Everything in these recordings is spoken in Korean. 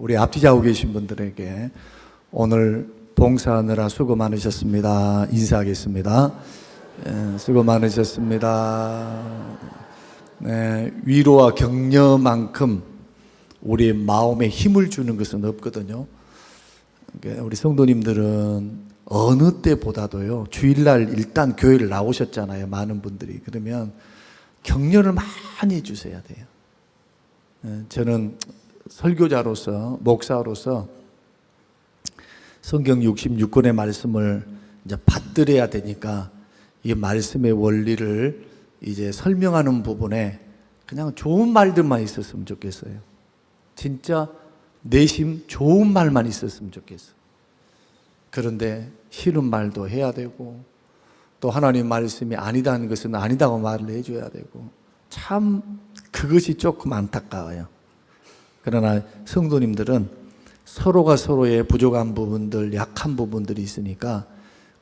우리 앞뒤자고 계신 분들에게 오늘 봉사하느라 수고 많으셨습니다. 인사하겠습니다. 수고 많으셨습니다. 네, 위로와 격려만큼 우리 마음에 힘을 주는 것은 없거든요. 우리 성도님들은 어느 때보다도요, 주일날 일단 교회를 나오셨잖아요. 많은 분들이. 그러면 격려를 많이 주셔야 돼요. 저는 설교자로서, 목사로서 성경 66권의 말씀을 이제 받들어야 되니까 이 말씀의 원리를 이제 설명하는 부분에 그냥 좋은 말들만 있었으면 좋겠어요. 진짜 내심 좋은 말만 있었으면 좋겠어요. 그런데 싫은 말도 해야 되고, 또 하나님 말씀이 아니다는 것은 아니다고 말을 해줘야 되고, 참 그것이 조금 안타까워요. 그러나 성도님들은 서로가 서로의 부족한 부분들, 약한 부분들이 있으니까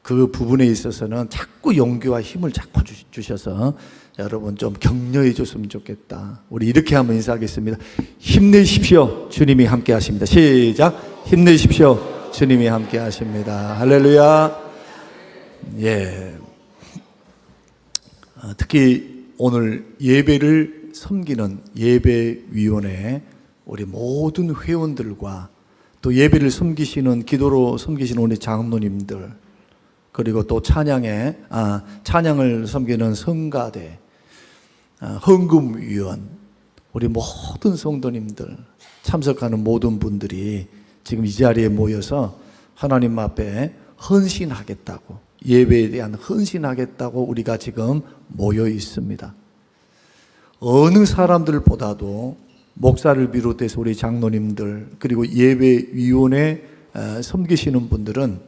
그 부분에 있어서는 자꾸 용기와 힘을 자꾸 주셔서 여러분 좀 격려해 줬으면 좋겠다. 우리 이렇게 한번 인사하겠습니다. 힘내십시오. 주님이 함께 하십니다. 시작. 힘내십시오. 주님이 함께 하십니다. 할렐루야. 예. 특히 오늘 예배를 섬기는 예배위원회 우리 모든 회원들과 또 예배를 섬기시는, 기도로 섬기시는 우리 장로님들, 그리고 또 찬양을 섬기는 성가대, 헌금위원, 우리 모든 성도님들, 참석하는 모든 분들이 지금 이 자리에 모여서 하나님 앞에 헌신하겠다고, 예배에 대한 헌신하겠다고 우리가 지금 모여 있습니다. 어느 사람들보다도 목사를 비롯해서 우리 장로님들, 그리고 예배위원회 섬기시는 분들은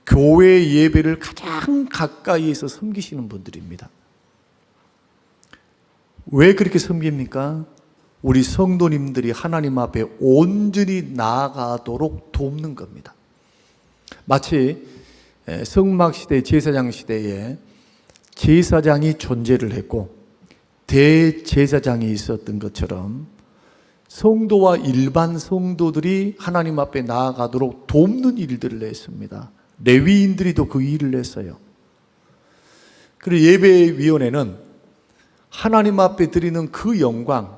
교회 예배를 가장 가까이에서 섬기시는 분들입니다. 왜 그렇게 섬깁니까? 우리 성도님들이 하나님 앞에 온전히 나아가도록 돕는 겁니다. 마치 성막시대, 제사장 시대에 제사장이 존재를 했고 대제사장이 있었던 것처럼 성도와 일반 성도들이 하나님 앞에 나아가도록 돕는 일들을 했습니다. 레위인들이 또 그 일을 했어요. 그리고 예배위원회는 하나님 앞에 드리는 그 영광,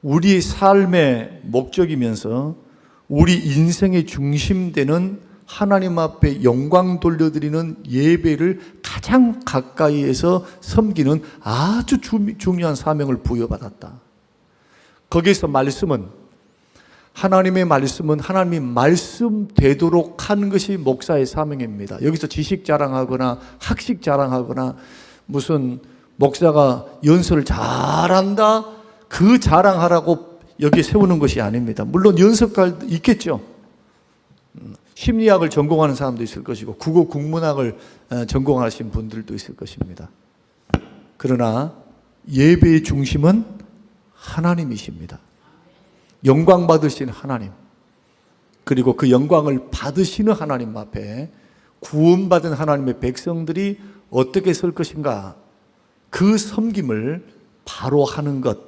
우리의 삶의 목적이면서 우리 인생의 중심되는 하나님 앞에 영광 돌려드리는 예배를 가장 가까이에서 섬기는 아주 중요한 사명을 부여받았다. 거기에서 하나님의 말씀은 하나님의 말씀되도록 하는 것이 목사의 사명입니다. 여기서 지식 자랑하거나 학식 자랑하거나 무슨 목사가 연설을 잘한다, 그 자랑하라고 여기 세우는 것이 아닙니다. 물론 연설가도 있겠죠. 심리학을 전공하는 사람도 있을 것이고 국어 국문학을 전공하신 분들도 있을 것입니다. 그러나 예배의 중심은 하나님이십니다. 영광 받으신 하나님, 그리고 그 영광을 받으시는 하나님 앞에 구원받은 하나님의 백성들이 어떻게 설 것인가, 그 섬김을 바로 하는 것,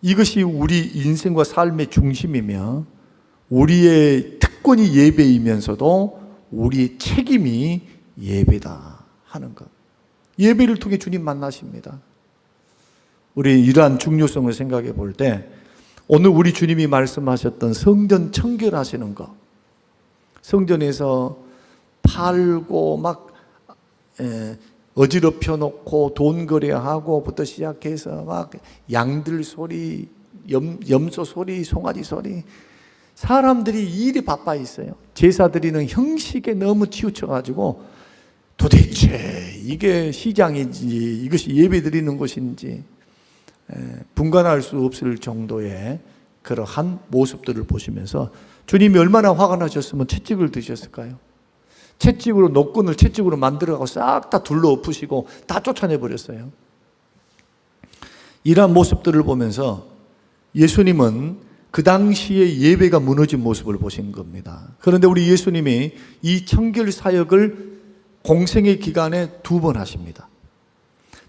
이것이 우리 인생과 삶의 중심이며 우리의 특권이 예배이면서도 우리의 책임이 예배다 하는 것. 예배를 통해 주님 만나십니다. 우리 이러한 중요성을 생각해 볼 때 오늘 우리 주님이 말씀하셨던 성전 청결하시는 것, 성전에서 팔고 막 어지럽혀 놓고 돈 거래하고부터 시작해서 막 양들 소리, 염소 소리, 송아지 소리, 사람들이 일이 바빠 있어요. 제사 드리는 형식에 너무 치우쳐가지고 도대체 이게 시장인지 이것이 예배 드리는 곳인지 분간할 수 없을 정도의 그러한 모습들을 보시면서 주님이 얼마나 화가 나셨으면 채찍을 드셨을까요? 채찍으로, 노끈을 채찍으로 만들어가고 싹 다 둘러 엎으시고 다 쫓아내버렸어요. 이러한 모습들을 보면서 예수님은 그 당시에 예배가 무너진 모습을 보신 겁니다. 그런데 우리 예수님이 이 청결 사역을 공생의 기간에 2번 하십니다.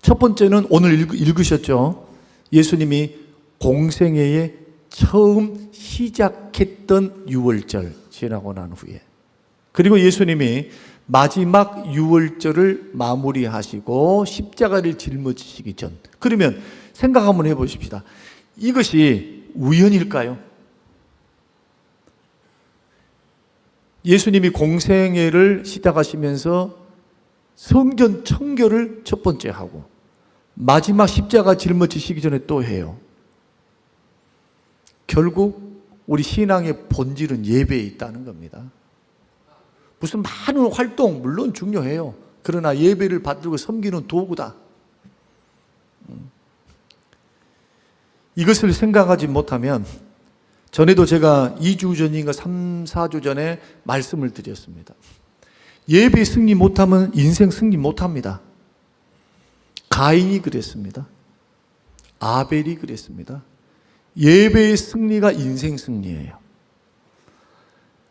첫 번째는 오늘 읽으셨죠? 예수님이 공생애의 처음 시작했던 유월절 지나고 난 후에, 그리고 예수님이 마지막 유월절을 마무리하시고 십자가를 짊어지시기 전, 그러면 생각 한번 해보십시다. 이것이 우연일까요? 예수님이 공생애를 시작하시면서 성전 청결을 첫 번째 하고 마지막 십자가 짊어지시기 전에 또 해요. 결국 우리 신앙의 본질은 예배에 있다는 겁니다. 무슨 많은 활동 물론 중요해요. 그러나 예배를 받들고 섬기는 도구다. 이것을 생각하지 못하면, 전에도 제가 2주 전인가 3, 4주 전에 말씀을 드렸습니다. 예배 승리 못하면 인생 승리 못합니다. 가인이 그랬습니다. 아벨이 그랬습니다. 예배의 승리가 인생 승리예요.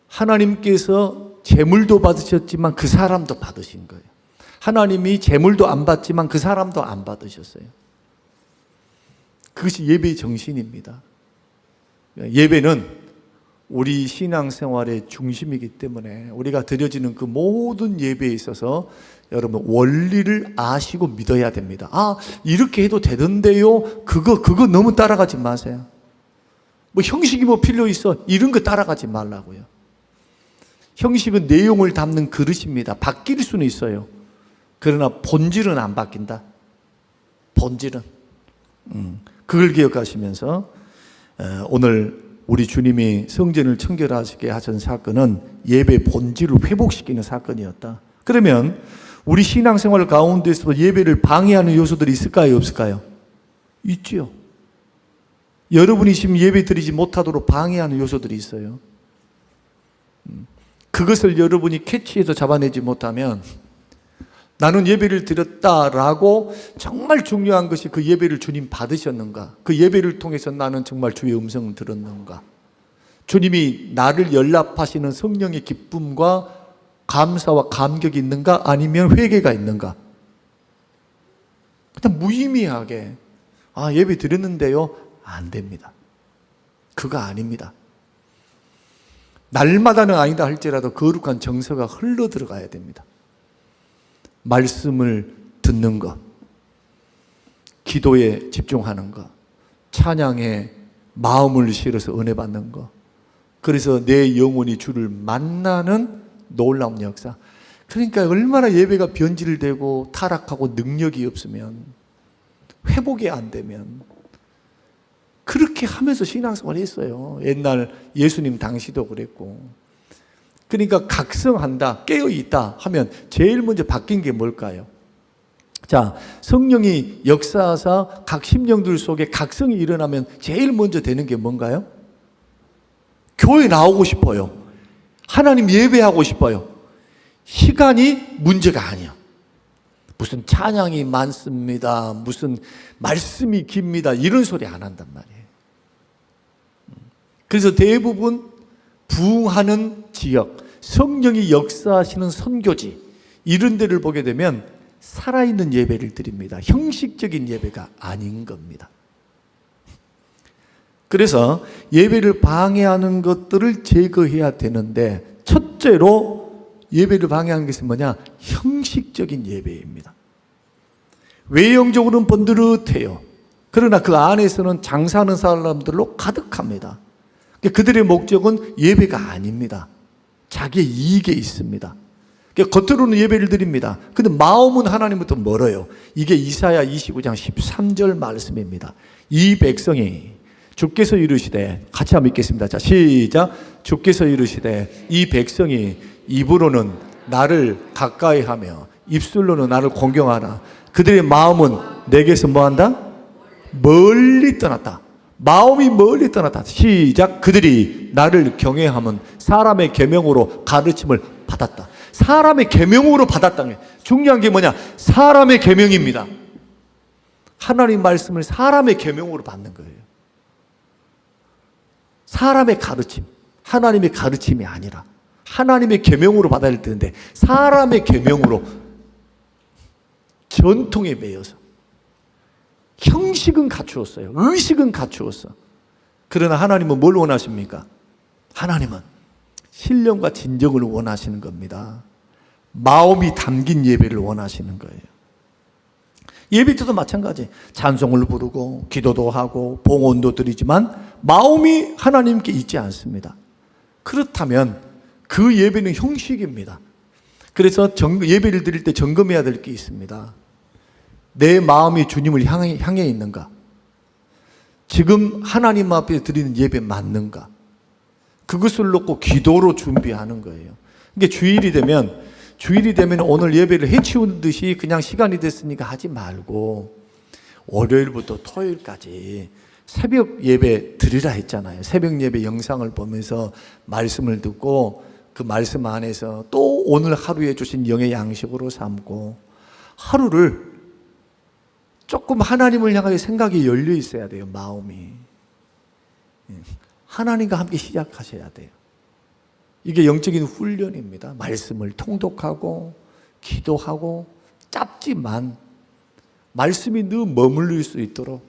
하나님께서 재물도 받으셨지만 그 사람도 받으신 거예요. 하나님이 재물도 안 받지만 그 사람도 안 받으셨어요. 그것이 예배의 정신입니다. 예배는 우리 신앙생활의 중심이기 때문에 우리가 드려지는 그 모든 예배에 있어서 여러분 원리를 아시고 믿어야 됩니다. 아, 이렇게 해도 되던데요? 그거 너무 따라가지 마세요. 뭐 형식이 뭐 필요 있어? 이런 거 따라가지 말라고요. 형식은 내용을 담는 그릇입니다. 바뀔 수는 있어요. 그러나 본질은 안 바뀐다. 본질은. 그걸 기억하시면서 오늘 우리 주님이 성전을 청결하시게 하신 사건은 예배 본질을 회복시키는 사건이었다. 그러면 우리 신앙생활 가운데서 예배를 방해하는 요소들이 있을까요? 없을까요? 있지요. 여러분이 지금 예배 드리지 못하도록 방해하는 요소들이 있어요. 그것을 여러분이 캐치해서 잡아내지 못하면, 나는 예배를 드렸다라고 정말 중요한 것이 그 예배를 주님 받으셨는가? 그 예배를 통해서 나는 정말 주의 음성을 들었는가? 주님이 나를 연락하시는 성령의 기쁨과 감사와 감격이 있는가? 아니면 회개가 있는가? 그냥 무의미하게 예배 드렸는데요? 안 됩니다. 그거 아닙니다. 날마다는 아니다 할지라도 거룩한 정서가 흘러 들어가야 됩니다. 말씀을 듣는 것, 기도에 집중하는 것, 찬양에 마음을 실어서 은혜 받는 것, 그래서 내 영혼이 주를 만나는 놀라운 역사. 그러니까 얼마나 예배가 변질되고 타락하고 능력이 없으면, 회복이 안 되면, 그렇게 하면서 신앙생활을 했어요. 옛날 예수님 당시도 그랬고. 그러니까 각성한다, 깨어있다 하면 제일 먼저 바뀐 게 뭘까요? 자, 성령이 역사하사 각 심령들 속에 각성이 일어나면 제일 먼저 되는 게 뭔가요? 교회 나오고 싶어요. 하나님 예배하고 싶어요. 시간이 문제가 아니야. 무슨 찬양이 많습니다, 무슨 말씀이 깁니다, 이런 소리 안 한단 말이에요. 그래서 대부분 부흥하는 지역, 성령이 역사하시는 선교지, 이런 데를 보게 되면 살아있는 예배를 드립니다. 형식적인 예배가 아닌 겁니다. 그래서 예배를 방해하는 것들을 제거해야 되는데, 첫째로 예배를 방해하는 것은 뭐냐? 형식적인 예배입니다. 외형적으로는 번듯해요. 그러나 그 안에서는 장사하는 사람들로 가득합니다. 그들의 목적은 예배가 아닙니다. 자기의 이익에 있습니다. 겉으로는 예배를 드립니다. 근데 마음은 하나님부터 멀어요. 이게 이사야 29장 13절 말씀입니다. 이 백성이 주께서 이르시되, 같이 한번 읽겠습니다. 자, 시작. 주께서 이르시되 이 백성이 입으로는 나를 가까이 하며 입술로는 나를 공경하나 그들의 마음은 내게서 뭐한다? 멀리 떠났다. 마음이 멀리 떠났다. 시작. 그들이 나를 경외하면 사람의 계명으로 가르침을 받았다. 사람의 계명으로 받았다는 게 중요한 게 뭐냐? 사람의 계명입니다. 하나님 말씀을 사람의 계명으로 받는 거예요. 사람의 가르침, 하나님의 가르침이 아니라 하나님의 계명으로 받아야 되는데 사람의 계명으로 전통에 매여서 형식은 갖추었어요. 의식은 갖추었어. 그러나 하나님은 뭘 원하십니까? 하나님은 신령과 진정을 원하시는 겁니다. 마음이 담긴 예배를 원하시는 거예요. 예배 때도 마찬가지. 찬송을 부르고 기도도 하고 봉헌도 드리지만 마음이 하나님께 있지 않습니다. 그렇다면 그 예배는 형식입니다. 그래서 예배를 드릴 때 점검해야 될 게 있습니다. 내 마음이 주님을 향해 있는가? 지금 하나님 앞에 드리는 예배 맞는가? 그것을 놓고 기도로 준비하는 거예요. 그러니까 주일이 되면 오늘 예배를 해치운 듯이 그냥 시간이 됐으니까 하지 말고 월요일부터 토요일까지 새벽 예배 드리라 했잖아요. 새벽 예배 영상을 보면서 말씀을 듣고 그 말씀 안에서 또 오늘 하루에 주신 영의 양식으로 삼고 하루를 조금 하나님을 향하여 생각이 열려 있어야 돼요. 마음이. 하나님과 함께 시작하셔야 돼요. 이게 영적인 훈련입니다. 말씀을 통독하고 기도하고 짧지만 말씀이 늘 머물릴 수 있도록.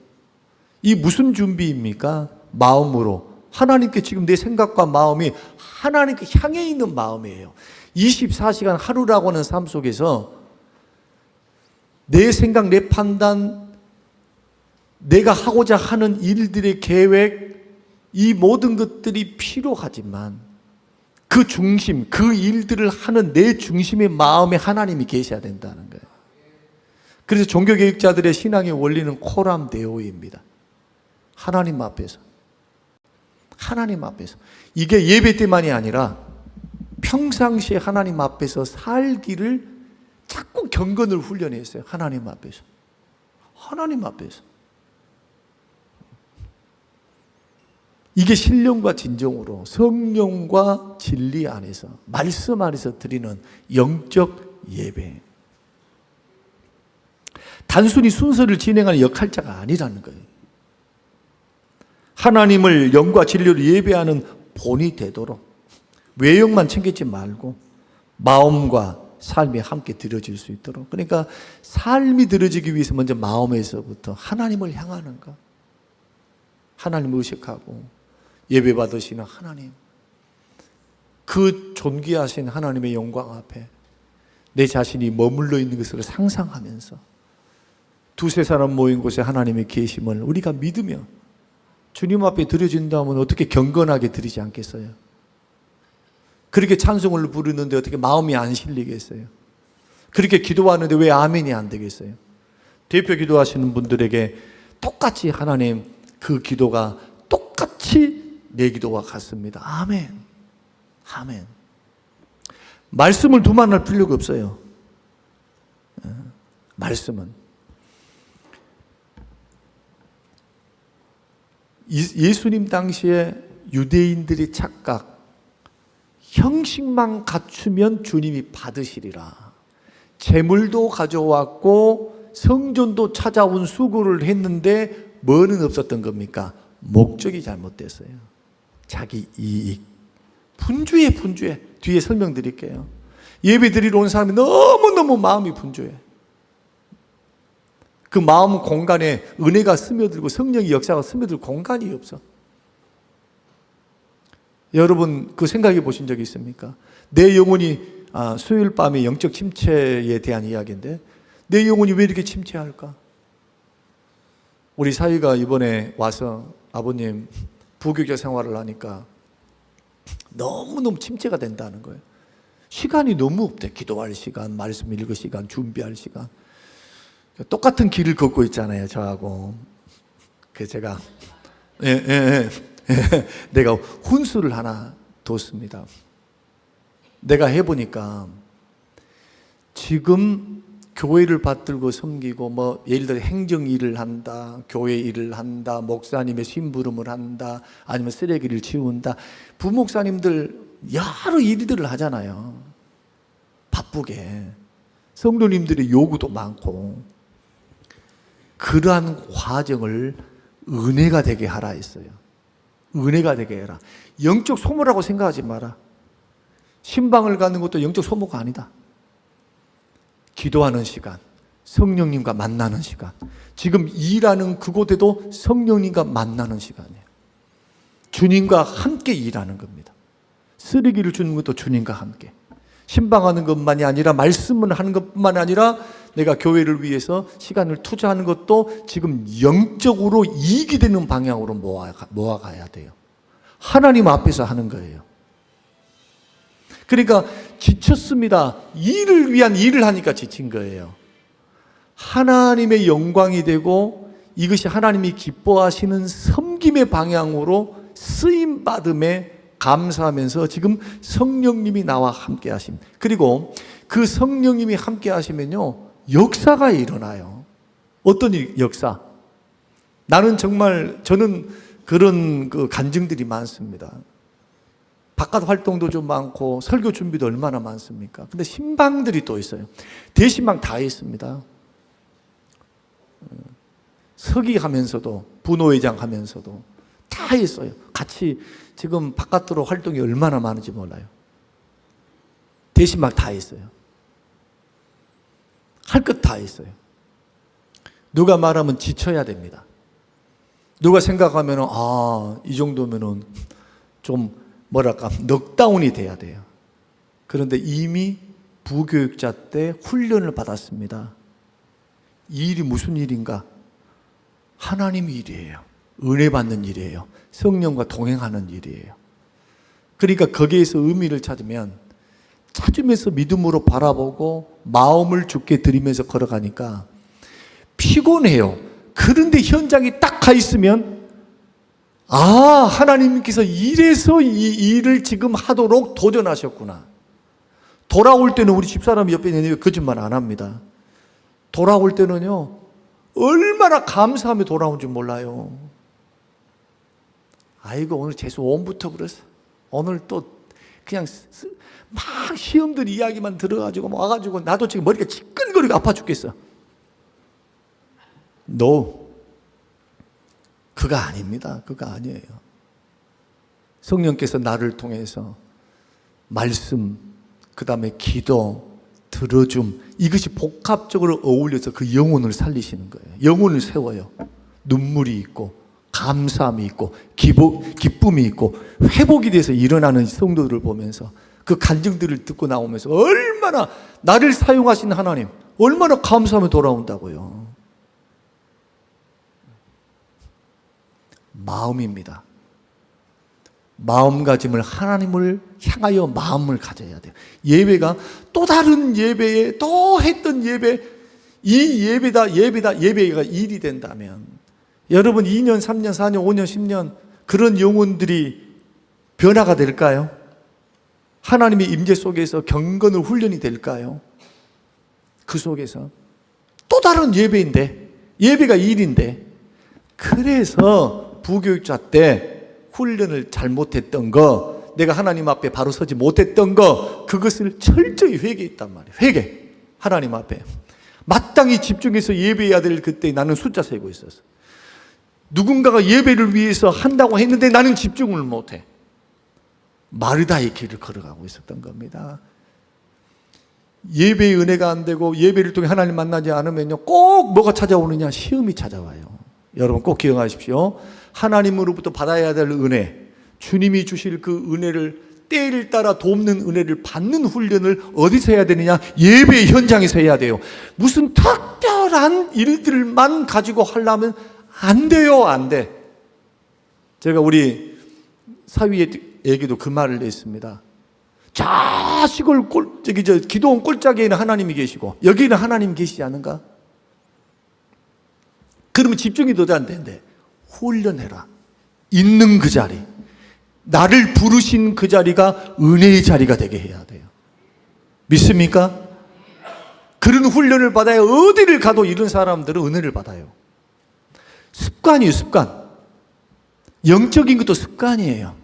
이 무슨 준비입니까? 마음으로. 하나님께 지금 내 생각과 마음이 하나님께 향해 있는 마음이에요. 24시간 하루라고 하는 삶 속에서 내 생각, 내 판단, 내가 하고자 하는 일들의 계획, 이 모든 것들이 필요하지만 그 중심, 그 일들을 하는 내 중심의 마음에 하나님이 계셔야 된다는 거예요. 그래서 종교개혁자들의 신앙의 원리는 코람 데오입니다. 하나님 앞에서. 하나님 앞에서. 이게 예배 때만이 아니라 평상시에 하나님 앞에서 살기를 자꾸 경건을 훈련했어요. 하나님 앞에서. 하나님 앞에서. 이게 신령과 진정으로 성령과 진리 안에서 말씀 안에서 드리는 영적 예배. 단순히 순서를 진행하는 역할자가 아니라는 거예요. 하나님을 영과 진리로 예배하는 본이 되도록 외형만 챙기지 말고 마음과 삶이 함께 드려질 수 있도록. 그러니까 삶이 드려지기 위해서 먼저 마음에서부터 하나님을 향하는 것. 하나님을 의식하고 예배 받으시는 하나님, 그 존귀하신 하나님의 영광 앞에 내 자신이 머물러 있는 것을 상상하면서 두세 사람 모인 곳에 하나님의 계심을 우리가 믿으며 주님 앞에 드려진다면 어떻게 경건하게 드리지 않겠어요? 그렇게 찬송을 부르는데 어떻게 마음이 안 실리겠어요? 그렇게 기도하는데 왜 아멘이 안 되겠어요? 대표 기도하시는 분들에게 똑같이 하나님 그 기도가 똑같이 내 기도와 같습니다. 아멘. 아멘. 말씀을 두말할 필요가 없어요. 말씀은. 예수님 당시에 유대인들의 착각, 형식만 갖추면 주님이 받으시리라. 재물도 가져왔고 성전도 찾아온 수고를 했는데 뭐는 없었던 겁니까? 목적이 잘못됐어요. 자기 이익. 분주해. 뒤에 설명드릴게요. 예배 드리러 온 사람이 너무너무 마음이 분주해. 그 마음 공간에 은혜가 스며들고 성령의 역사가 스며들 공간이 없어. 여러분 그 생각해 보신 적이 있습니까? 내 영혼이 수요일 밤에 영적 침체에 대한 이야기인데 내 영혼이 왜 이렇게 침체할까? 우리 사위가 이번에 와서 아버님 부교자 생활을 하니까 너무너무 침체가 된다는 거예요. 시간이 너무 없대. 기도할 시간, 말씀 읽을 시간, 준비할 시간. 똑같은 길을 걷고 있잖아요, 저하고. 그래서 제가 내가 훈수를 하나 뒀습니다. 내가 해보니까 지금 교회를 받들고 섬기고 뭐 예를 들어 행정 일을 한다, 교회 일을 한다, 목사님의 심부름을 한다, 아니면 쓰레기를 치운다. 부목사님들 여러 일들을 하잖아요. 바쁘게. 성도님들의 요구도 많고. 그러한 과정을 은혜가 되게 하라 했어요. 은혜가 되게 해라. 영적 소모라고 생각하지 마라. 신방을 갖는 것도 영적 소모가 아니다. 기도하는 시간, 성령님과 만나는 시간. 지금 일하는 그곳에도 성령님과 만나는 시간이에요. 주님과 함께 일하는 겁니다. 쓰레기를 주는 것도 주님과 함께. 신방하는 것만이 아니라 말씀을 하는 것뿐만 아니라 내가 교회를 위해서 시간을 투자하는 것도 지금 영적으로 이익이 되는 방향으로 모아가야 돼요. 하나님 앞에서 하는 거예요. 그러니까 지쳤습니다. 일을 위한 일을 하니까 지친 거예요. 하나님의 영광이 되고 이것이 하나님이 기뻐하시는 섬김의 방향으로 쓰임받음에 감사하면서 지금 성령님이 나와 함께 하심. 그리고 그 성령님이 함께 하시면요, 역사가 일어나요. 어떤 역사? 저는 그런 간증들이 많습니다. 바깥 활동도 좀 많고 설교 준비도 얼마나 많습니까? 근데 신방들이 또 있어요. 대신방 다 있습니다. 서기 하면서도 부노회장 하면서도 다 있어요. 같이 지금 바깥으로 활동이 얼마나 많은지 몰라요. 대신방 다 있어요. 할 것 다 있어요. 누가 말하면 지쳐야 됩니다. 누가 생각하면 이 정도면은 좀 넉다운이 돼야 돼요. 그런데 이미 부교육자 때 훈련을 받았습니다. 이 일이 무슨 일인가? 하나님 일이에요. 은혜 받는 일이에요. 성령과 동행하는 일이에요. 그러니까 거기에서 의미를 찾으면서 믿음으로 바라보고 마음을 주께 드리면서 걸어가니까 피곤해요. 그런데 현장에 딱 가 있으면 하나님께서 이래서 이 일을 지금 하도록 도전하셨구나. 돌아올 때는 우리 집사람이 옆에 있는 거짓말 안 합니다. 돌아올 때는요, 얼마나 감사하며 돌아온 줄 몰라요. 오늘 재수 5원부터 그랬어. 오늘 또 그냥 막 시험들 이야기만 들어가지고 와가지고 나도 지금 머리가 지끈거리고 아파 죽겠어. 그거 아닙니다. 그거 아니에요. 성령께서 나를 통해서 말씀, 그 다음에 기도, 들어줌, 이것이 복합적으로 어울려서 그 영혼을 살리시는 거예요. 영혼을 세워요. 눈물이 있고 감사함이 있고 기쁨이 있고 회복이 돼서 일어나는 성도들을 보면서 그 간증들을 듣고 나오면서 얼마나 나를 사용하신 하나님, 얼마나 감사하며 돌아온다고요. 마음입니다. 마음가짐을 하나님을 향하여 마음을 가져야 돼요. 예배가 또 다른 예배에 또 했던 예배, 이 예배가 일이 된다면 여러분 2년, 3년, 4년, 5년, 10년 그런 영혼들이 변화가 될까요? 하나님의 임재 속에서 경건의 훈련이 될까요? 그 속에서 또 다른 예배인데, 예배가 일인데, 그래서 부교육자 때 훈련을 잘못했던 거, 내가 하나님 앞에 바로 서지 못했던 거, 그것을 철저히 회개했단 말이에요. 회개. 하나님 앞에 마땅히 집중해서 예배해야 될 그때 나는 숫자 세고 있었어. 누군가가 예배를 위해서 한다고 했는데 나는 집중을 못해. 마르다의 길을 걸어가고 있었던 겁니다. 예배의 은혜가 안 되고 예배를 통해 하나님 만나지 않으면요, 꼭 뭐가 찾아오느냐? 시험이 찾아와요. 여러분 꼭 기억하십시오. 하나님으로부터 받아야 될 은혜, 주님이 주실 그 은혜를 때를 따라 돕는 은혜를 받는 훈련을 어디서 해야 되느냐? 예배 현장에서 해야 돼요. 무슨 특별한 일들만 가지고 하려면 안 돼요. 안 돼. 제가 우리 사위에게도 그 말을 냈습니다. 시골 기도원 꼴짝에는 하나님이 계시고 여기는 하나님 계시지 않은가? 그러면 집중이 더 안 되는데 훈련해라. 있는 그 자리, 나를 부르신 그 자리가 은혜의 자리가 되게 해야 돼요. 믿습니까? 그런 훈련을 받아야 어디를 가도 이런 사람들은 은혜를 받아요. 습관이에요, 습관. 영적인 것도 습관이에요.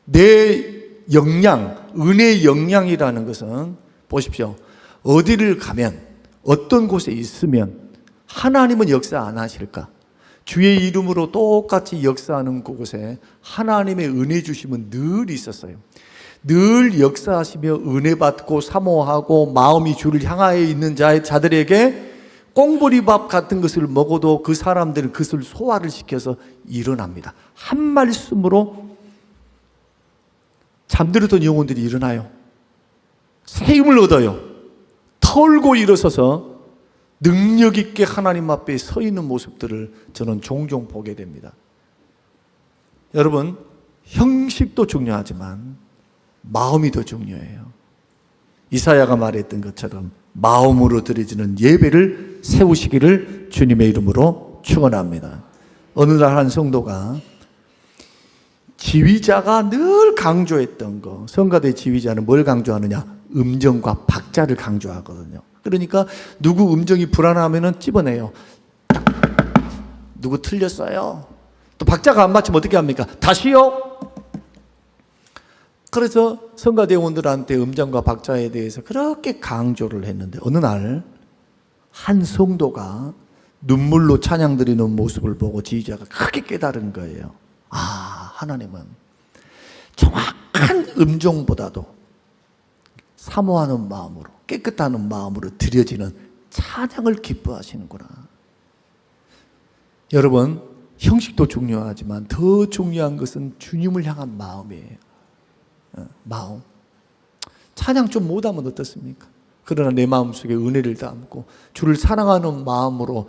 내 역량, 은혜의 역량이라는 것은 보십시오. 어디를 가면, 어떤 곳에 있으면 하나님은 역사 안 하실까? 주의 이름으로 똑같이 역사하는 그곳에 하나님의 은혜 주심은 늘 있었어요. 늘 역사하시며 은혜 받고 사모하고 마음이 주를 향하여 있는 자들에게 꽁보리밥 같은 것을 먹어도 그 사람들은 그것을 소화를 시켜서 일어납니다. 한 말씀으로 잠들었던 영혼들이 일어나요. 새 힘을 얻어요. 털고 일어서서 능력 있게 하나님 앞에 서 있는 모습들을 저는 종종 보게 됩니다. 여러분, 형식도 중요하지만 마음이 더 중요해요. 이사야가 말했던 것처럼 마음으로 드려지는 예배를 세우시기를 주님의 이름으로 축원합니다. 어느 날 한 성도가 지휘자가 늘 강조했던 거, 성가대 지휘자는 뭘 강조하느냐? 음정과 박자를 강조하거든요. 그러니까 누구 음정이 불안하면 찝어내요. 누구 틀렸어요. 또 박자가 안 맞추면 어떻게 합니까? 다시요. 그래서 성가대원들한테 음정과 박자에 대해서 그렇게 강조를 했는데 어느 날 한 성도가 눈물로 찬양 드리는 모습을 보고 지휘자가 크게 깨달은 거예요. 아, 하나님은 정확한 음정보다도 사모하는 마음으로, 깨끗한 마음으로 드려지는 찬양을 기뻐하시는구나. 여러분, 형식도 중요하지만 더 중요한 것은 주님을 향한 마음이에요. 마음. 찬양 좀 못하면 어떻습니까? 그러나 내 마음속에 은혜를 담고 주를 사랑하는 마음으로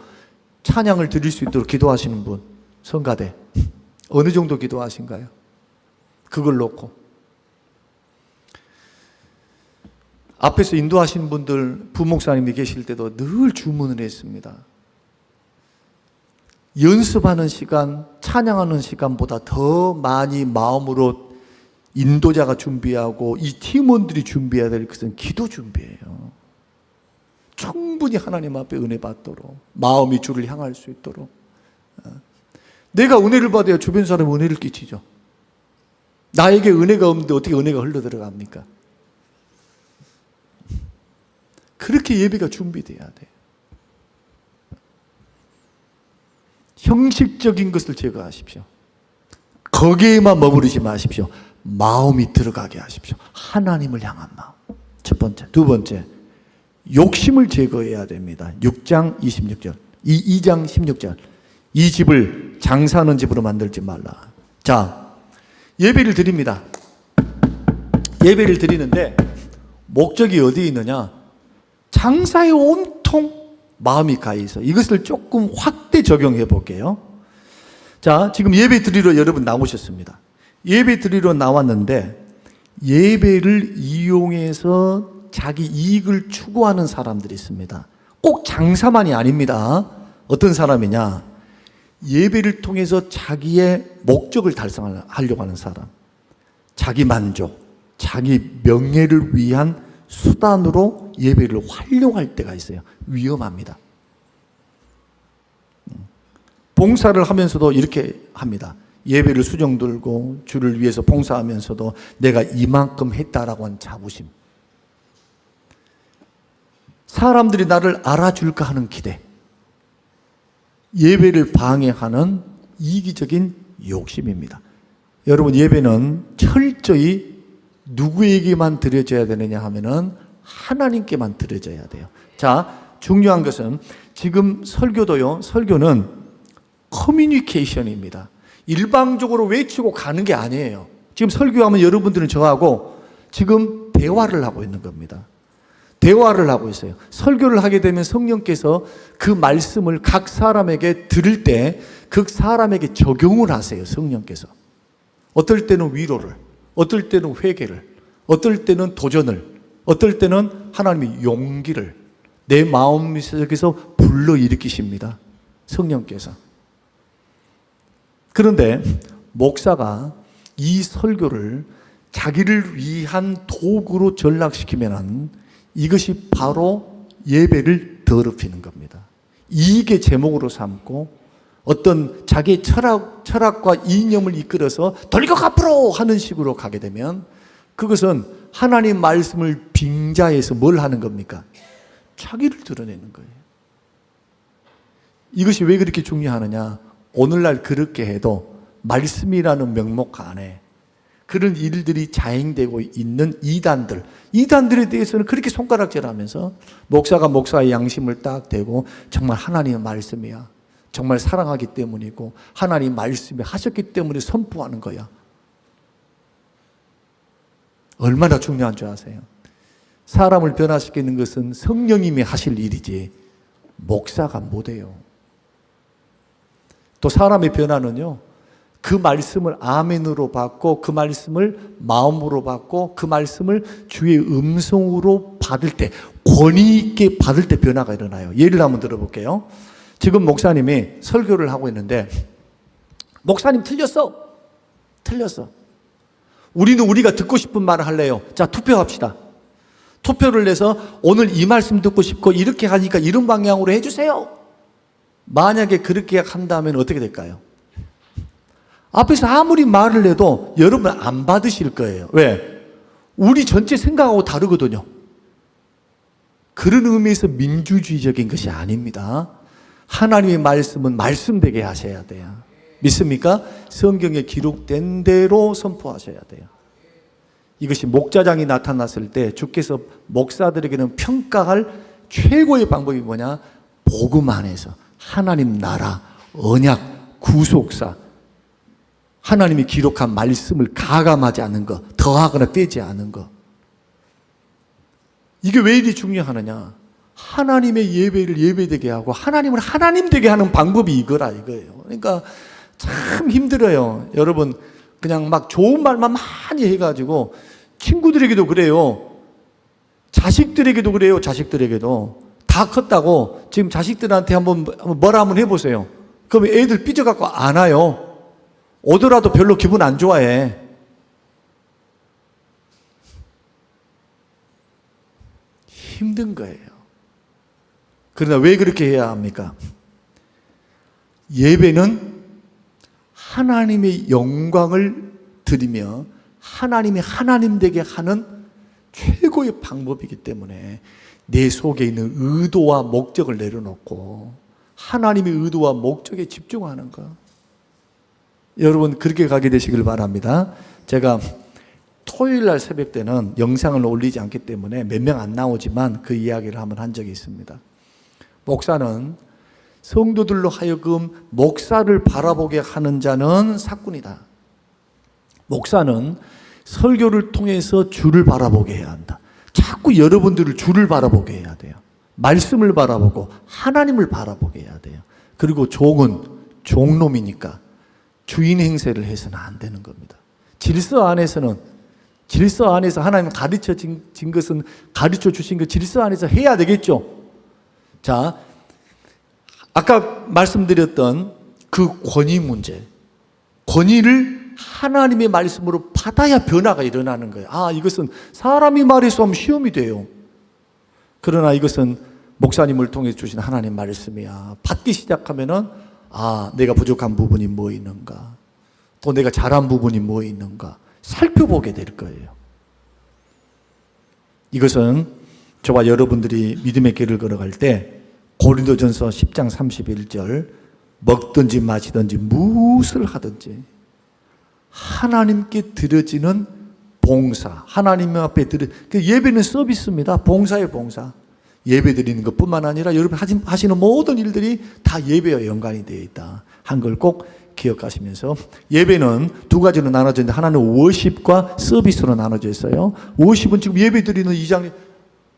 찬양을 드릴 수 있도록 기도하시는 분, 성가대 어느 정도 기도하신가요? 그걸 놓고 앞에서 인도하시는 분들, 부목사님이 계실 때도 늘 주문을 했습니다. 연습하는 시간, 찬양하는 시간보다 더 많이 마음으로 인도자가 준비하고 이 팀원들이 준비해야 될 것은 기도 준비예요. 충분히 하나님 앞에 은혜 받도록, 마음이 주를 향할 수 있도록. 내가 은혜를 받아야 주변 사람이 은혜를 끼치죠. 나에게 은혜가 없는데 어떻게 은혜가 흘러 들어갑니까? 그렇게 예배가 준비돼야 돼요. 형식적인 것을 제거하십시오. 거기에만 머무르지 마십시오. 마음이 들어가게 하십시오. 하나님을 향한 마음. 첫 번째. 두 번째, 욕심을 제거해야 됩니다. 6장 26절, 2장 16절. 이 집을 장사하는 집으로 만들지 말라. 자, 예배를 드립니다. 예배를 드리는데 목적이 어디에 있느냐? 장사에 온통 마음이 가 있어. 이것을 조금 확대 적용해 볼게요. 자, 지금 예배 드리러 여러분 나오셨습니다. 예배 드리러 나왔는데 예배를 이용해서 자기 이익을 추구하는 사람들이 있습니다. 꼭 장사만이 아닙니다. 어떤 사람이냐? 예배를 통해서 자기의 목적을 달성하려고 하는 사람. 자기 만족, 자기 명예를 위한 수단으로 예배를 활용할 때가 있어요. 위험합니다. 봉사를 하면서도 이렇게 합니다. 예배를 수정 들고 주를 위해서 봉사하면서도 내가 이만큼 했다라고 하는 자부심. 사람들이 나를 알아줄까 하는 기대. 예배를 방해하는 이기적인 욕심입니다. 여러분, 예배는 철저히 누구에게만 드려져야 되느냐 하면은 하나님께만 드려져야 돼요. 자, 중요한 것은 지금 설교도요, 설교는 커뮤니케이션입니다. 일방적으로 외치고 가는 게 아니에요. 지금 설교하면 여러분들은 저하고 지금 대화를 하고 있는 겁니다. 대화를 하고 있어요. 설교를 하게 되면 성령께서 그 말씀을 각 사람에게 들을 때 그 사람에게 적용을 하세요. 성령께서. 어떨 때는 위로를, 어떨 때는 회개를, 어떨 때는 도전을, 어떨 때는 하나님의 용기를 내 마음 속에서 불러일으키십니다. 성령께서. 그런데 목사가 이 설교를 자기를 위한 도구로 전락시키면 이것이 바로 예배를 더럽히는 겁니다. 이익의 제목으로 삼고 어떤 자기의 철학과 이념을 이끌어서 돌격 앞으로 하는 식으로 가게 되면 그것은 하나님 말씀을 빙자해서 뭘 하는 겁니까? 자기를 드러내는 거예요. 이것이 왜 그렇게 중요하느냐? 오늘날 그렇게 해도 말씀이라는 명목 안에 그런 일들이 자행되고 있는 이단들에 대해서는 그렇게 손가락질하면서 목사가 목사의 양심을 딱 대고 정말 하나님의 말씀이야, 정말 사랑하기 때문이고 하나님 말씀이 하셨기 때문에 선포하는 거야. 얼마나 중요한 줄 아세요? 사람을 변화시키는 것은 성령님이 하실 일이지 목사가 못해요. 또 사람의 변화는요, 그 말씀을 아멘으로 받고 그 말씀을 마음으로 받고 그 말씀을 주의 음성으로 받을 때, 권위 있게 받을 때 변화가 일어나요. 예를 한번 들어볼게요. 지금 목사님이 설교를 하고 있는데 목사님 틀렸어. 우리는 우리가 듣고 싶은 말을 할래요. 자, 투표합시다. 투표를 내서 오늘 이 말씀 듣고 싶고 이렇게 하니까 이런 방향으로 해주세요. 만약에 그렇게 한다면 어떻게 될까요? 앞에서 아무리 말을 해도 여러분 안 받으실 거예요. 왜? 우리 전체 생각하고 다르거든요. 그런 의미에서 민주주의적인 것이 아닙니다. 하나님의 말씀은 말씀되게 하셔야 돼요. 믿습니까? 성경에 기록된 대로 선포하셔야 돼요. 이것이 목자장이 나타났을 때 주께서 목사들에게는 평가할 최고의 방법이 뭐냐? 복음 안에서 하나님 나라, 언약, 구속사, 하나님이 기록한 말씀을 가감하지 않는 것, 더하거나 빼지 않은 것. 이게 왜 이리 중요하느냐? 하나님의 예배를 예배되게 하고 하나님을 하나님 되게 하는 방법이 이거라 이거예요. 그러니까 참 힘들어요. 여러분 그냥 막 좋은 말만 많이 해가지고 친구들에게도 그래요. 자식들에게도 그래요. 자식들에게도 다 컸다고 지금 자식들한테 한번 뭐라 한번 해보세요. 그러면 애들 삐져갖고 안 와요. 오더라도 별로 기분 안 좋아해. 힘든 거예요. 그러나 왜 그렇게 해야 합니까? 예배는 하나님의 영광을 드리며 하나님이 하나님 되게 하는 최고의 방법이기 때문에 내 속에 있는 의도와 목적을 내려놓고 하나님의 의도와 목적에 집중하는 것. 여러분 그렇게 가게 되시길 바랍니다. 제가 토요일 날 새벽 때는 영상을 올리지 않기 때문에 몇 명 안 나오지만 그 이야기를 한번 한 적이 있습니다. 목사는 성도들로 하여금 목사를 바라보게 하는 자는 사꾼이다. 목사는 설교를 통해서 주를 바라보게 해야 한다. 자꾸 여러분들을 주를 바라보게 해야 돼요. 말씀을 바라보고 하나님을 바라보게 해야 돼요. 그리고 종은 종놈이니까 주인 행세를 해서는 안 되는 겁니다. 질서 안에서 하나님 가르쳐 진 것은 가르쳐 주신 것 질서 안에서 해야 되겠죠. 자, 아까 말씀드렸던 그 권위 문제, 권위를 하나님의 말씀으로 받아야 변화가 일어나는 거예요. 아, 이것은 사람이 말해서 하면 시험이 돼요. 그러나 이것은 목사님을 통해 주신 하나님 말씀이야. 받기 시작하면은 아, 내가 부족한 부분이 뭐 있는가, 또 내가 잘한 부분이 뭐 있는가 살펴보게 될 거예요. 이것은 저와 여러분들이 믿음의 길을 걸어갈 때 고린도전서 10장 31절 먹든지 마시든지 무엇을 하든지 하나님께 드려지는 봉사, 하나님 앞에 예배는 서비스입니다. 봉사예요, 봉사. 예배 드리는 것뿐만 아니라 여러분 하시는 모든 일들이 다 예배와 연관이 되어 있다 한 걸 꼭 기억하시면서, 예배는 두 가지로 나눠져 있는데 하나는 워십과 서비스로 나눠져 있어요. 워십은 지금 예배 드리는 이 장면,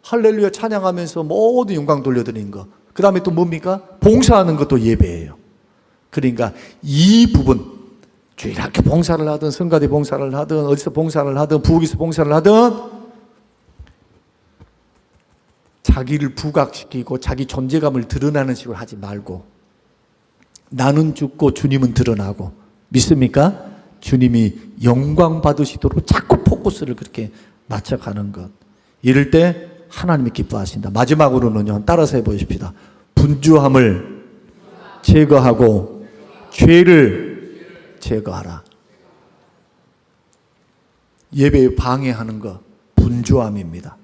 할렐루야 찬양하면서 모든 영광 돌려드리는 거. 그 다음에 또 뭡니까? 봉사하는 것도 예배예요. 그러니까 이 부분, 주일학교 봉사를 하든 성가대 봉사를 하든 어디서 봉사를 하든 부엌에서 봉사를 하든 자기를 부각시키고 자기 존재감을 드러나는 식으로 하지 말고 나는 죽고 주님은 드러나고, 믿습니까? 주님이 영광 받으시도록 자꾸 포커스를 그렇게 맞춰가는 것. 이럴 때 하나님이 기뻐하신다. 마지막으로는요, 따라서 해보십시다. 분주함을 제거하고 죄를 제거하라. 예배에 방해하는 것, 분주함입니다.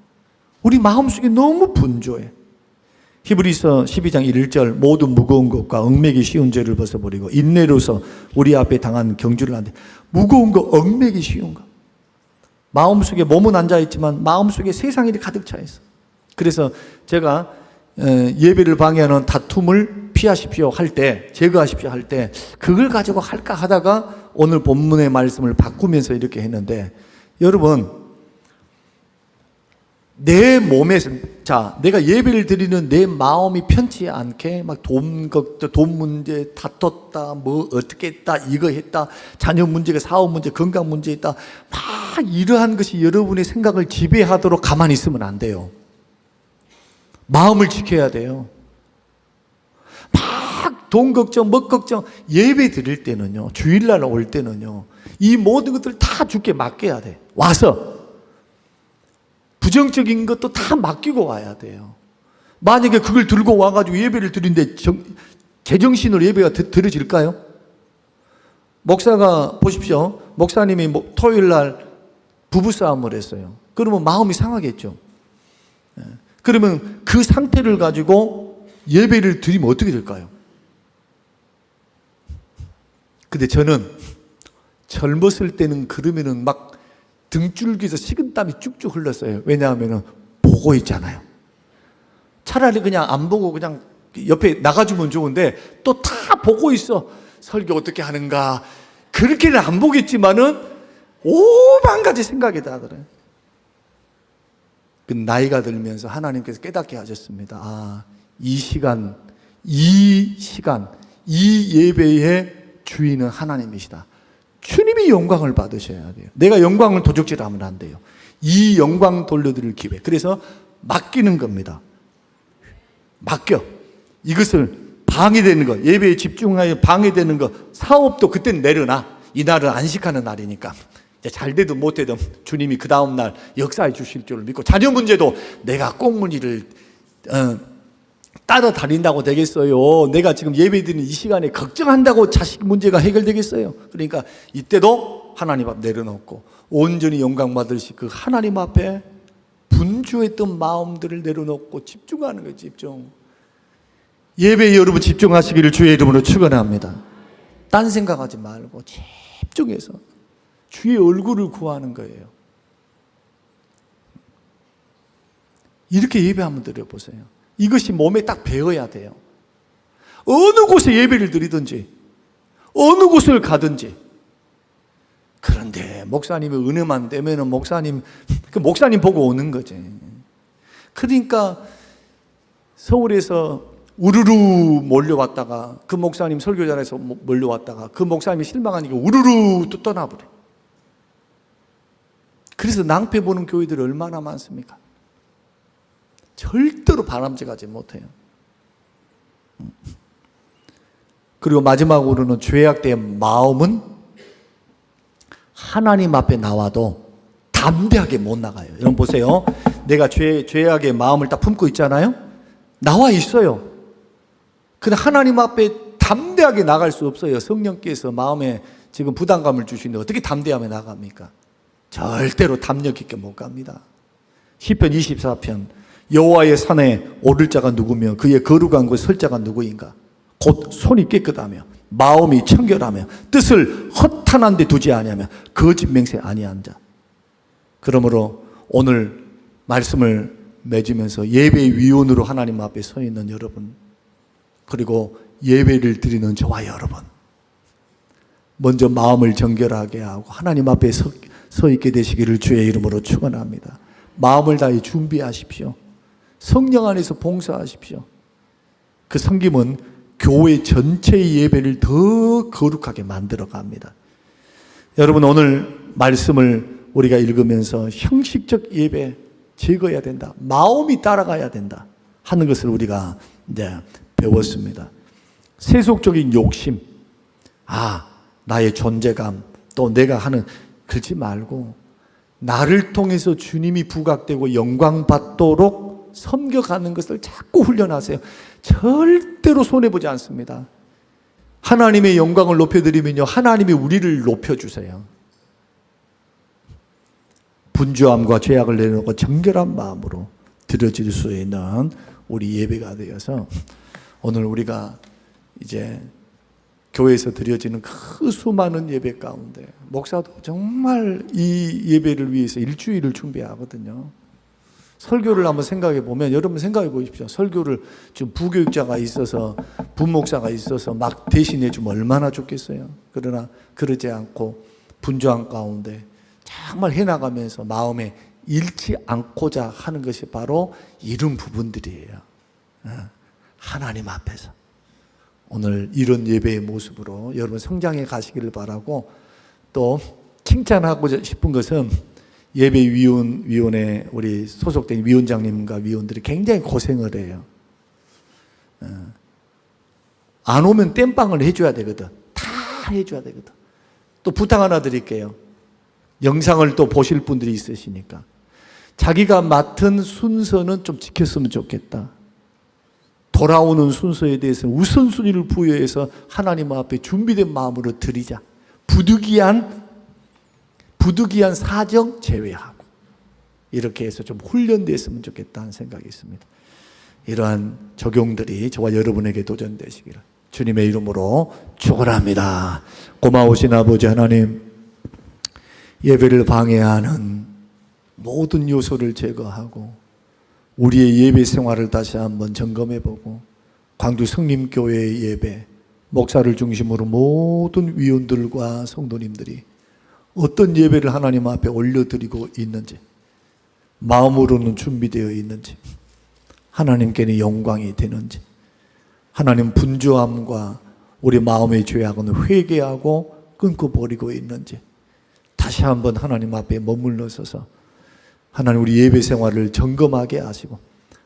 우리 마음속에 너무 분주해. 히브리서 12장 1절 모든 무거운 것과 얽매기 쉬운 죄를 벗어버리고 인내로서 우리 앞에 당한 경주를 하는데, 무거운 거, 얽매기 쉬운 거, 마음속에 몸은 앉아있지만 마음속에 세상 일이 가득 차 있어. 그래서 제가 예배를 방해하는 다툼을 피하십시오 할 때, 제거하십시오 할 때 그걸 가지고 할까 하다가 오늘 본문의 말씀을 바꾸면서 이렇게 했는데, 여러분 내 몸에서, 자, 내가 예배를 드리는 내 마음이 편치 않게 막 돈 문제 다퉜다, 뭐 어떻게 했다, 이거 했다, 자녀 문제가, 사업 문제, 건강 문제 있다, 막 이러한 것이 여러분의 생각을 지배하도록 가만히 있으면 안 돼요. 마음을 지켜야 돼요. 막 돈 걱정, 뭐 걱정, 예배 드릴 때는요, 주일날 올 때는요, 이 모든 것들 다 주께 맡겨야 돼. 와서 부정적인 것도 다 맡기고 와야 돼요. 만약에 그걸 들고 와가지고 예배를 드리는데 제정신으로 예배가 드려질까요? 목사가 보십시오. 목사님이 토요일날 부부싸움을 했어요. 그러면 마음이 상하겠죠. 그러면 그 상태를 가지고 예배를 드리면 어떻게 될까요? 근데 저는 젊었을 때는 그러면은 막 등줄기에서 식은땀이 쭉쭉 흘렀어요. 왜냐하면 보고 있잖아요. 차라리 그냥 안 보고 그냥 옆에 나가주면 좋은데 또 다 보고 있어. 설교 어떻게 하는가. 그렇게는 안 보겠지만은 오만 가지 생각이 다 들어요. 그 나이가 들면서 하나님께서 깨닫게 하셨습니다. 아, 이 시간, 이 예배의 주인은 하나님이시다. 주님이 영광을 받으셔야 돼요. 내가 영광을 도적질하면 안 돼요. 이 영광 돌려드릴 기회. 그래서 맡기는 겁니다. 맡겨. 이것을 방해되는 것, 예배에 집중하여 방해되는 것, 사업도 그때는 내려놔. 이날은 안식하는 날이니까. 잘 되든 못 되든 주님이 그 다음날 역사해 주실 줄을 믿고, 자녀 문제도 내가 꽁무니를 따라다닌다고 되겠어요? 내가 지금 예배드리는 이 시간에 걱정한다고 자식 문제가 해결되겠어요? 그러니까 이때도 하나님 앞 내려놓고 온전히 영광 받으실 그 하나님 앞에 분주했던 마음들을 내려놓고 집중하는 거예요. 집중. 예배에 여러분 집중하시기를 주의 이름으로 축원합니다. 딴 생각하지 말고 집중해서 주의 얼굴을 구하는 거예요. 이렇게 예배 한번 드려보세요. 이것이 몸에 딱 배어야 돼요. 어느 곳에 예배를 드리든지 어느 곳을 가든지. 그런데 목사님의 은혜만 되면은 목사님 보고 오는 거지. 그러니까 서울에서 우르르 몰려왔다가 그 목사님 설교자에서 몰려왔다가 그 목사님이 실망하니까 우르르 또 떠나버려. 그래서 낭패 보는 교회들이 얼마나 많습니까? 절대로 바람직하지 못해요. 그리고 마지막으로는 죄악된 마음은 하나님 앞에 나와도 담대하게 못 나가요. 여러분 보세요. 내가 죄악의 마음을 딱 품고 있잖아요. 나와 있어요. 근데 하나님 앞에 담대하게 나갈 수 없어요. 성령께서 마음에 지금 부담감을 주시는데 어떻게 담대하게 나갑니까? 절대로 담력 있게 못 갑니다. 시편 24편 여호와의 산에 오를 자가 누구며 그의 거룩한 곳에 설 자가 누구인가? 곧 손이 깨끗하며 마음이 청결하며 뜻을 허탄한 데 두지 아니하며 거짓 맹세 아니한 자. 그러므로 오늘 말씀을 맺으면서 예배의 위원으로 하나님 앞에 서 있는 여러분, 그리고 예배를 드리는 저와 여러분, 먼저 마음을 정결하게 하고 하나님 앞에 서 있게 되시기를 주의 이름으로 축원합니다. 마음을 다해 준비하십시오. 성령 안에서 봉사하십시오. 그 섬김은 교회 전체의 예배를 더 거룩하게 만들어 갑니다. 여러분, 오늘 말씀을 우리가 읽으면서 형식적 예배 제거해야 된다, 마음이 따라가야 된다 하는 것을 우리가 이제 배웠습니다. 세속적인 욕심, 나의 존재감, 또 내가 하는, 그러지 말고 나를 통해서 주님이 부각되고 영광 받도록 섬겨가는 것을 자꾸 훈련하세요. 절대로 손해보지 않습니다. 하나님의 영광을 높여드리면요, 하나님이 우리를 높여주세요. 분주함과 죄악을 내려놓고 정결한 마음으로 드려질 수 있는 우리 예배가 되어서 오늘 우리가 이제 교회에서 드려지는 그 수많은 예배 가운데 목사도 정말 이 예배를 위해서 일주일을 준비하거든요. 설교를 한번 생각해 보면, 여러분 생각해 보십시오. 설교를 지금 부교육자가 있어서, 부목사가 있어서 막 대신해 주면 얼마나 좋겠어요. 그러나 그러지 않고 분주한 가운데 정말 해나가면서 마음에 잃지 않고자 하는 것이 바로 이런 부분들이에요. 하나님 앞에서 오늘 이런 예배의 모습으로 여러분 성장해 가시기를 바라고, 또 칭찬하고 싶은 것은 예배위원회 우리 소속된 위원장님과 위원들이 굉장히 고생을 해요. 안 오면 땜빵을 해줘야 되거든. 다 해줘야 되거든. 또 부탁 하나 드릴게요. 영상을 또 보실 분들이 있으시니까 자기가 맡은 순서는 좀 지켰으면 좋겠다. 돌아오는 순서에 대해서는 우선순위를 부여해서 하나님 앞에 준비된 마음으로 드리자. 부득이한 사정 제외하고 이렇게 해서 좀 훈련됐으면 좋겠다는 생각이 있습니다. 이러한 적용들이 저와 여러분에게 도전되시기를 주님의 이름으로 축원합니다. 고마우신 아버지 하나님, 예배를 방해하는 모든 요소를 제거하고 우리의 예배 생활을 다시 한번 점검해보고 광주 성림교회의 예배, 목사를 중심으로 모든 위원들과 성도님들이 어떤 예배를 하나님 앞에 올려드리고 있는지, 마음으로는 준비되어 있는지, 하나님께는 영광이 되는지, 하나님 분주함과 우리 마음의 죄악은 회개하고 끊고 버리고 있는지 다시 한번 하나님 앞에 머물러 서서 하나님 우리 예배 생활을 점검하게 하시고,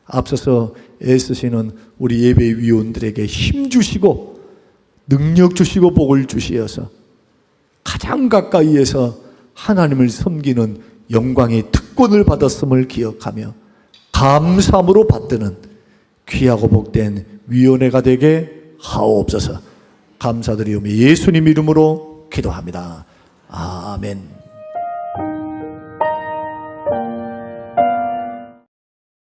앞서서 애쓰시는 우리 예배 위원들에게 힘 주시고 능력 주시고 복을 주시어서 가장 가까이에서 하나님을 섬기는 영광의 특권을 받았음을 기억하며 감사함으로 받드는 귀하고 복된 위원회가 되게 하옵소서. 감사드리오며 예수님 이름으로 기도합니다. 아멘.